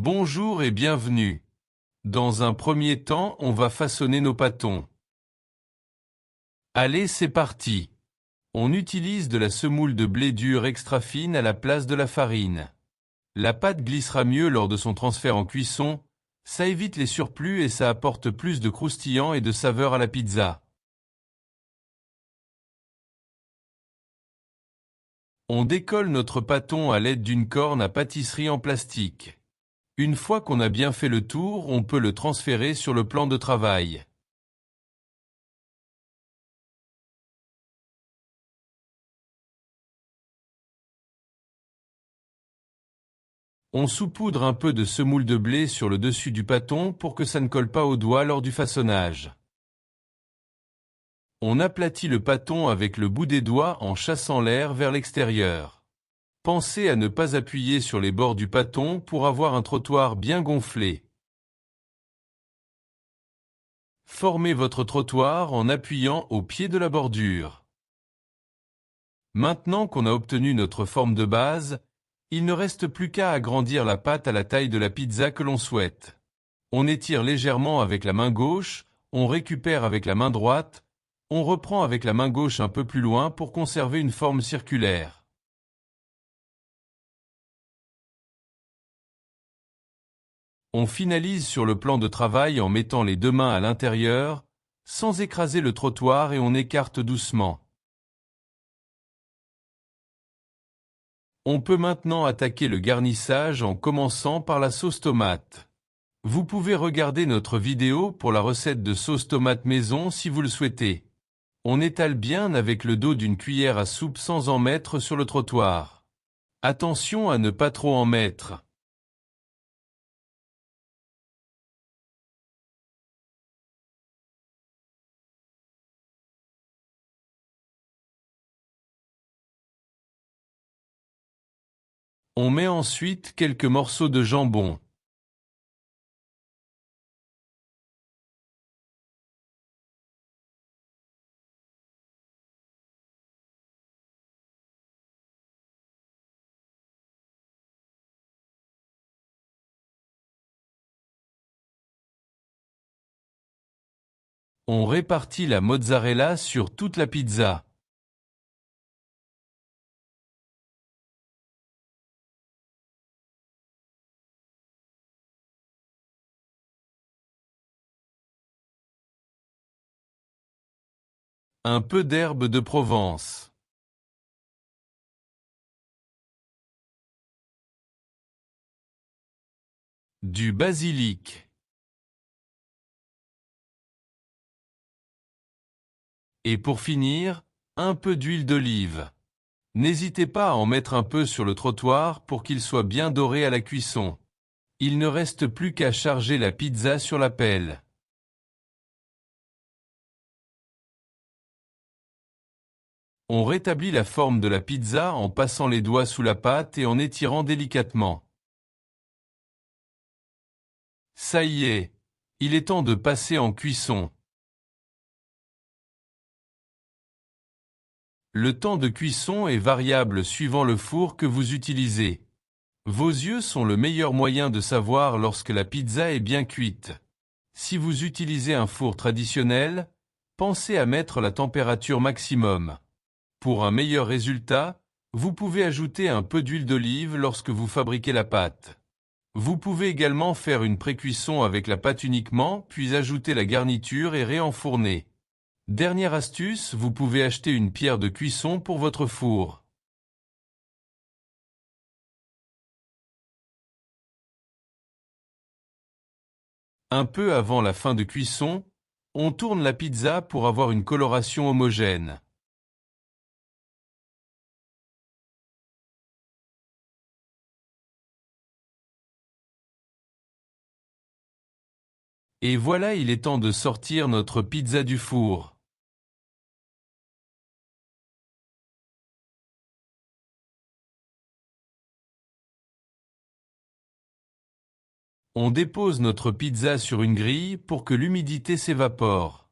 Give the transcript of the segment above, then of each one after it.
Bonjour et bienvenue. Dans un premier temps, on va façonner nos pâtons. Allez, c'est parti. On utilise de la semoule de blé dur extra fine à la place de la farine. La pâte glissera mieux lors de son transfert en cuisson, ça évite les surplus et ça apporte plus de croustillant et de saveur à la pizza. On décolle notre pâton à l'aide d'une corne à pâtisserie en plastique. Une fois qu'on a bien fait le tour, on peut le transférer sur le plan de travail. On saupoudre un peu de semoule de blé sur le dessus du pâton pour que ça ne colle pas aux doigts lors du façonnage. On aplatit le pâton avec le bout des doigts en chassant l'air vers l'extérieur. Pensez à ne pas appuyer sur les bords du pâton pour avoir un trottoir bien gonflé. Formez votre trottoir en appuyant au pied de la bordure. Maintenant qu'on a obtenu notre forme de base, il ne reste plus qu'à agrandir la pâte à la taille de la pizza que l'on souhaite. On étire légèrement avec la main gauche, on récupère avec la main droite, on reprend avec la main gauche un peu plus loin pour conserver une forme circulaire. On finalise sur le plan de travail en mettant les deux mains à l'intérieur, sans écraser le trottoir et on écarte doucement. On peut maintenant attaquer le garnissage en commençant par la sauce tomate. Vous pouvez regarder notre vidéo pour la recette de sauce tomate maison si vous le souhaitez. On étale bien avec le dos d'une cuillère à soupe sans en mettre sur le trottoir. Attention à ne pas trop en mettre. On met ensuite quelques morceaux de jambon. On répartit la mozzarella sur toute la pizza. Un peu d'herbe de Provence. Du basilic. Et pour finir, un peu d'huile d'olive. N'hésitez pas à en mettre un peu sur le trottoir pour qu'il soit bien doré à la cuisson. Il ne reste plus qu'à charger la pizza sur la pelle. On rétablit la forme de la pizza en passant les doigts sous la pâte et en étirant délicatement. Ça y est, il est temps de passer en cuisson. Le temps de cuisson est variable suivant le four que vous utilisez. Vos yeux sont le meilleur moyen de savoir lorsque la pizza est bien cuite. Si vous utilisez un four traditionnel, pensez à mettre la température maximum. Pour un meilleur résultat, vous pouvez ajouter un peu d'huile d'olive lorsque vous fabriquez la pâte. Vous pouvez également faire une pré-cuisson avec la pâte uniquement, puis ajouter la garniture et réenfourner. Dernière astuce, vous pouvez acheter une pierre de cuisson pour votre four. Un peu avant la fin de cuisson, on tourne la pizza pour avoir une coloration homogène. Et voilà, il est temps de sortir notre pizza du four. On dépose notre pizza sur une grille pour que l'humidité s'évapore.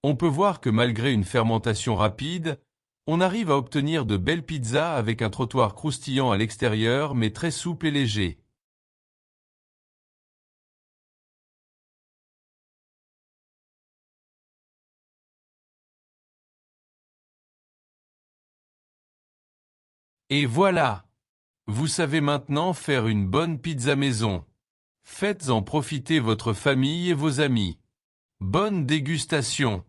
On peut voir que malgré une fermentation rapide, on arrive à obtenir de belles pizzas avec un trottoir croustillant à l'extérieur mais très souple et léger. Et voilà! Vous savez maintenant faire une bonne pizza maison. Faites-en profiter votre famille et vos amis. Bonne dégustation!